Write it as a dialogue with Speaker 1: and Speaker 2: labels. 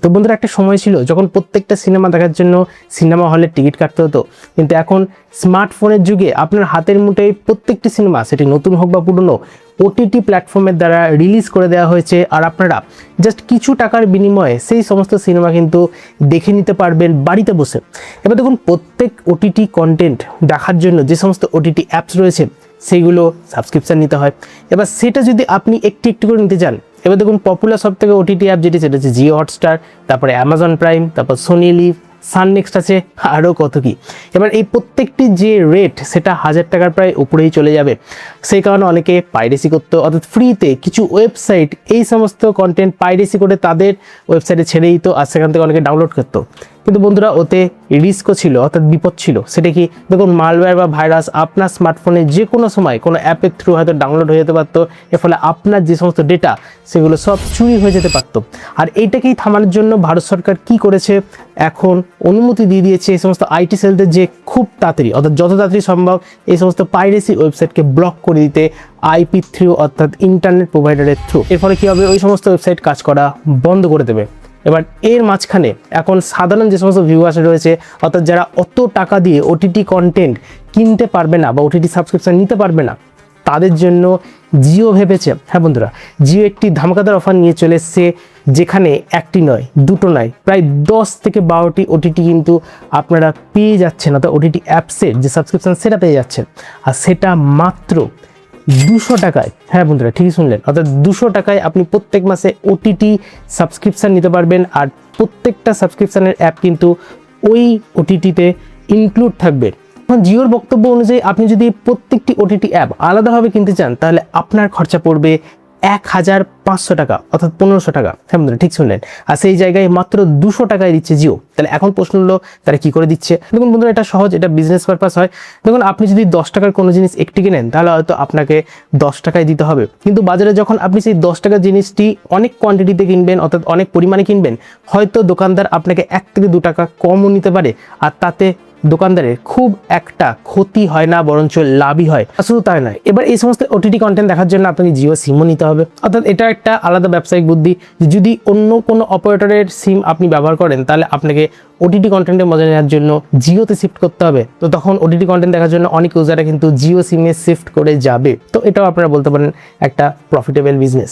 Speaker 1: তো বন্ধুরা, একটা সময় ছিল যখন প্রত্যেকটা সিনেমা দেখার জন্য সিনেমা হলের টিকিট কাটতে হতো, কিন্তু এখন স্মার্টফোনের যুগে আপনার হাতের মুঠোয় প্রত্যেকটি সিনেমা, সেটি নতুন হোক বা পুরনো, ওটিটি প্ল্যাটফর্মের দ্বারা রিলিজ করে দেওয়া হয়েছে। আর আপনারা জাস্ট কিছু টাকার বিনিময়ে সেই সমস্ত সিনেমা কিন্তু দেখে নিতে পারবেন বাড়িতে বসে। এবার দেখুন, প্রত্যেক ওটিটি কন্টেন্ট দেখার জন্য যে সমস্ত ওটিটি অ্যাপস রয়েছে সেইগুলো সাবস্ক্রিপশান নিতে হয়। এবার সেটা যদি আপনি একটু একটু করে নিতে চান, এবার দেখুন পপুলার সব থেকে ওটিটি অ্যাপ যেটি, সেটা হচ্ছে জিও হটস্টার, তারপরে অ্যামাজন প্রাইম, তারপর সোনি লিভ, সান নেক্সট আছে, আরও কত কি। এবার এই প্রত্যেকটি যে রেট, সেটা 1000 টাকার প্রায় উপরেই চলে যাবে। সেই কারণে অনেকে পাইরেসি করতো, অর্থাৎ ফ্রিতে কিছু ওয়েবসাইট এই সমস্ত কন্টেন্ট পাইরেসি করে তাদের ওয়েবসাইটে ছেড়ে দিত, আর সেখান থেকে অনেকে ডাউনলোড করতো। কিন্তু বন্ধুরা, ওতে রিস্কও ছিল, অর্থাৎ বিপদ ছিল। সেটা কি, দেখুন মালওয়্যার বা ভাইরাস আপনার স্মার্টফোনে যে কোনো সময় কোনো অ্যাপের থ্রু হয়তো ডাউনলোড হয়ে যেতে পারতো। এর ফলে আপনার যে সমস্ত ডেটা সেগুলো সব চুরি হয়ে যেতে পারতো। আর এইটাকেই থামানোর জন্য ভারত সরকার কি করেছে, এখন অনুমতি দিয়ে দিয়েছে এই সমস্ত আইটি সেলদের যে খুব তাড়াতাড়ি, অর্থাৎ যত তাড়াতাড়ি সম্ভব এই সমস্ত পাইরেসি ওয়েবসাইটকে ব্লক করে দিতে আইপি থ্রু, অর্থাৎ ইন্টারনেট প্রোভাইডারের থ্রু। এর ফলে কী হবে, ওই সমস্ত ওয়েবসাইট কাজ করা বন্ধ করে দেবে। এবার এর মাঝখানে এখন সাধারণ যে সমস্ত ভিউয়ার্স রয়েছে, অর্থাৎ যারা অত টাকা দিয়ে ওটিটি কন্টেন্ট কিনতে পারবে না বা ওটিটি সাবস্ক্রিপশন নিতে পারবে না, তাদের জন্য জিও ভেবেছে। হ্যাঁ বন্ধুরা, জিও একটি ধামাকাদার অফার নিয়ে চলে এসছে, যেখানে একটি নয়, দুটো নয়, প্রায় 10 থেকে 12টি ওটিটি কিন্তু আপনারা পেয়ে যাচ্ছেন, অর্থাৎ ওটিটি অ্যাপসের যে সাবস্ক্রিপশন সেটা পেয়ে যাচ্ছেন, আর সেটা মাত্র 200 টাকায়। হ্যাঁ বন্ধুরা, ঠিকই শুনলেন, অর্থাৎ 200 টাকায় আপনি প্রত্যেক মাসে ওটিটি সাবস্ক্রিপশান নিতে পারবেন। আর প্রত্যেকটা সাবস্ক্রিপশানের অ্যাপ কিন্তু ওই ওটিটিতে ইনক্লুড থাকবে। জিওর বক্তব্য অনুযায়ী আপনি যদি প্রত্যেকটি ওটিটি অ্যাপ আলাদাভাবে কিনতে চান, তাহলে আপনার খরচা পড়বে 1500 টাকা, অর্থাৎ 1500 টাকা। হ্যাঁ বন্ধুরা, ঠিক শুনলেন। আর সেই জায়গায় মাত্র 200 টাকায় দিচ্ছে জিও। তাহলে এখন প্রশ্ন হলো, তারা কি করে দিচ্ছে? দেখুন বন্ধুরা, এটা সহজ, এটা বিজনেস পারপাস হয়। দেখুন, আপনি যদি 10 টাকার কোনো জিনিস একটি কিনেন, তাহলে হয়তো আপনাকে 10 টাকায় দিতে হবে। কিন্তু বাজারে যখন আপনি সেই 10 টাকার জিনিসটি অনেক কোয়ান্টিটিতে কিনবেন, অর্থাৎ অনেক পরিমাণে কিনবেন, হয়তো দোকানদার আপনাকে 1 থেকে 2 টাকা কমও নিতে পারে। আর তাতে দোকানদারের খুব একটা ক্ষতি হয় না, বরঞ্চ লাভই হয়। শুধু তাই নয়, এবার এই সমস্ত ওটিটি কন্টেন্ট দেখার জন্য আপনাকে জিও সিমও নিতে হবে। অর্থাৎ এটা একটা আলাদা ব্যবসায়িক বুদ্ধি। যদি অন্য কোনো অপারেটরের সিম আপনি ব্যবহার করেন, তাহলে আপনাকে ওটিটি কন্টেন্টের মজা নেওয়ার জন্য জিওতে শিফট করতে হবে। তো তখন ওটিটি কন্টেন্ট দেখার জন্য অনেক ইউজাররা কিন্তু জিও সিমে শিফট করে যাবে। তো এটাও আপনারা বলতে পারেন একটা প্রফিটেবল বিজনেস।